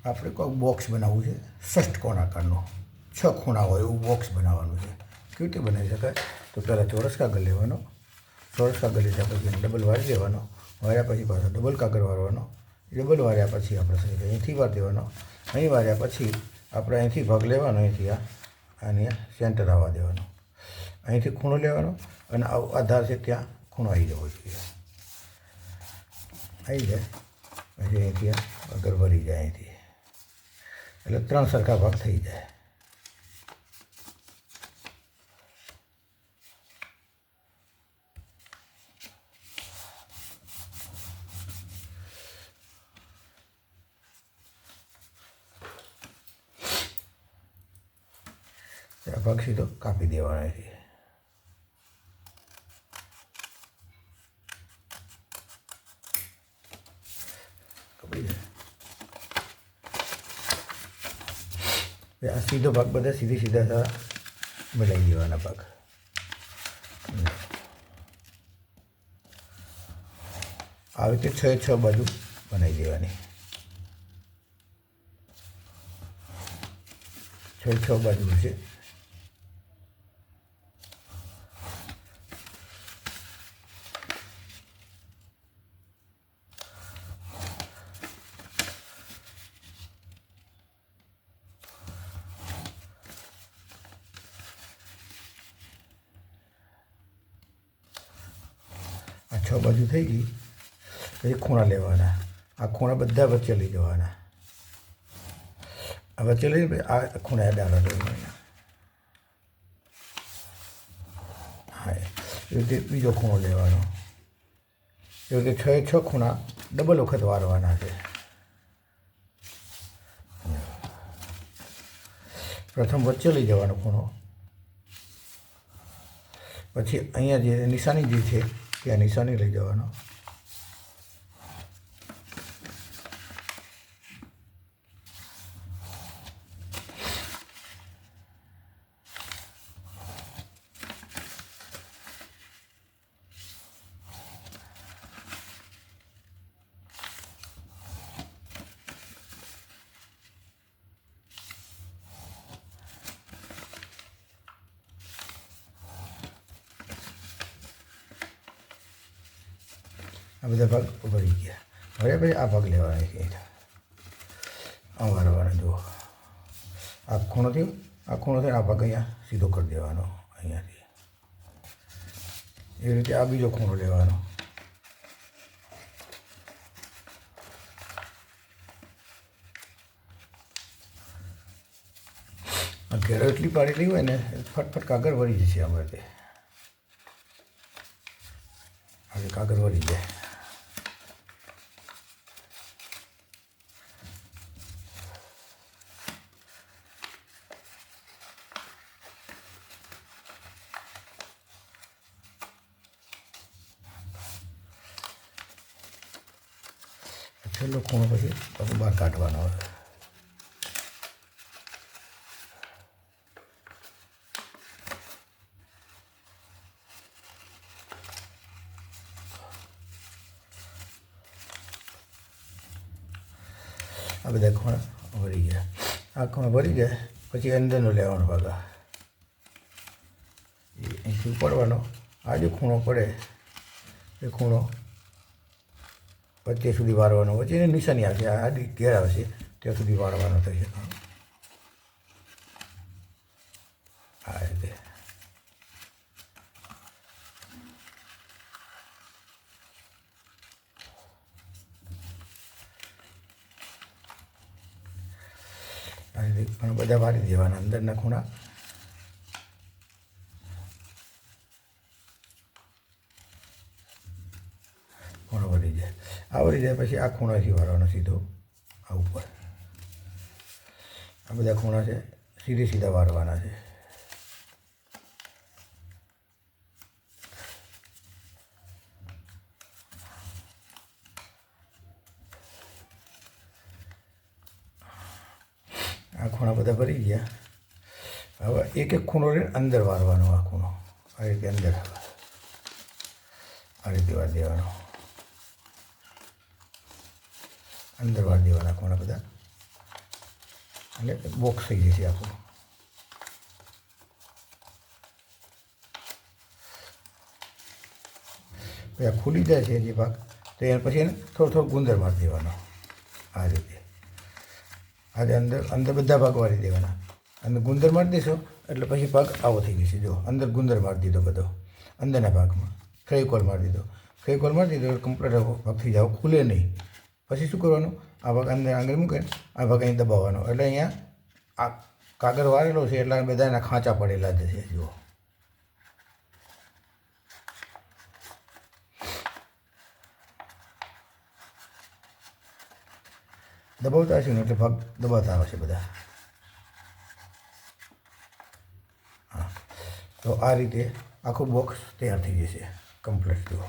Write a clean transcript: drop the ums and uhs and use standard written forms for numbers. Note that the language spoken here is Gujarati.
આપણે કોઈ બોક્સ બનાવવું છે ષષ્ઠકોણ આકારનો, 6 ખૂણા હોય એવું બોક્સ બનાવવાનું છે. કેવી રીતે બનાવી શકાય? તો પહેલાં ચોરસ કાગળ લેવાનો, ચોરસ કાગળ લીધા પછી એને ડબલ વાળી દેવાનો, વાળ્યા પછી પાછો ડબલ કાગળ વાળવાનો, ડબલ વાળ્યા પછી આપણે અહીંથી વાર દેવાનો, અહીં વાળ્યા પછી આપણે અહીંથી ભાગ લેવાનો, અહીંથી આને સેન્ટર આવવા દેવાનો, અહીંથી ખૂણો લેવાનો અને આધાર છે ત્યાં ખૂણો આવી જવો જોઈએ. આવી જાય પછી અહીંથી આગળ વળી જાય, અહીંથી એટલે 3 સરખા ભાગ થઈ જાય. આ ભાગ સીધો કાપી દેવાનો છે. આ સીધો ભાગ બધા સીધા મિલાવી દેવાના ભાગ. આવી રીતે 6 બાજુ બનાવી દેવાની, 6 બાજુ છે. આ 6 બાજુ થઈ ગઈ પછી ખૂણા લેવાના, આ ખૂણા બધા વચ્ચે લઈ જવાના, આ વચ્ચે લઈને આ ખૂણા ડાળા લેવાના. હા, એ રીતે બીજો ખૂણો લેવાનો. એ રીતે 6 ખૂણા ડબલ વખત વારવાના છે. પ્રથમ વચ્ચે લઈ જવાનો ખૂણો, પછી અહીંયા જે નિશાની જે છે ત્યાં નિશાની લઈ જવાનો, આ બધા ભાગ ભરી ગયા. હવે પછી આ ભાગ લેવાના છે, આ વારવાનો. જુઓ આ ખૂણોથી આ ભાગ અહીંયા સીધો કરી દેવાનો, અહીંયાથી એ રીતે આ બીજો ખૂણો લેવાનો. આ ઘેરો એટલી પાડેલી હોય ને ફટફટ કાગળ વળી જશે અમારે તે, હવે કાગળ વળી જાય. છેલ્લો ખૂણો પછી બધું બહાર કાઢવાનો હોય. આ બધા ખૂણા ભરી ગયા. આ ખૂણો ભરી જાય પછી અંદરનો લેવાનો ભાગ, અહીંથી ઉપાડવાનો. આ જે ખૂણો પડે એ ખૂણો વચ્ચે સુધી વાળવાનો, વચ્ચે નિશાની આવશે, આ ઘેર આવશે ત્યાં સુધી વાળવાનો થશે. આ રીતે પણ બધા વાળી દેવાના અંદરના ખૂણા. ખૂણો વળી જાય, આ વળી જાય પછી આ ખૂણાથી વાળવાનો સીધો આ ઉપર. આ બધા ખૂણા છે સીધા વાળવાના છે. આ ખૂણા બધા ભરી ગયા. હવે એક ખૂણો અંદર વાળવાનો, આ ખૂણો આ રીતે અંદર આ રીતે વાર દેવાનો, અંદર વાર દેવાના ખૂણા બધા. એટલે બોક્સ થઈ જશે આપણું. પછી આ ખુલી જાય છે જે ભાગ, તો એના પછી એને થોડો ગુંદર મારી દેવાનો આ રીતે. આજે અંદર બધા ભાગ વાળી દેવાના. અંદર ગુંદર મારી દઈશું એટલે પછી ભાગ આવો થઈ જશે. જો અંદર ગુંદર મારી દીધો બધો અંદરના ભાગમાં, ફેવિકોલ મારી દીધો. ફેવિકોલ મારી દીધો કમ્પ્લીટ ભાગ થઈ જાવ, ખુલે નહીં. પછી શું કરવાનું, આ ભાગ અંદર આંગળી મૂકે, આ ભાગ અહીં દબાવવાનો, એટલે અહીંયા આ કાગળ વાળેલો છે એટલે બધા એના ખાંચા પડેલા જ છે. જુઓ દબાવતા હશે ને એટલે ભાગ દબાવતા આવશે બધા. હા, તો આ રીતે આખું બોક્સ તૈયાર થઈ જશે કમ્પ્લીટ. જુઓ.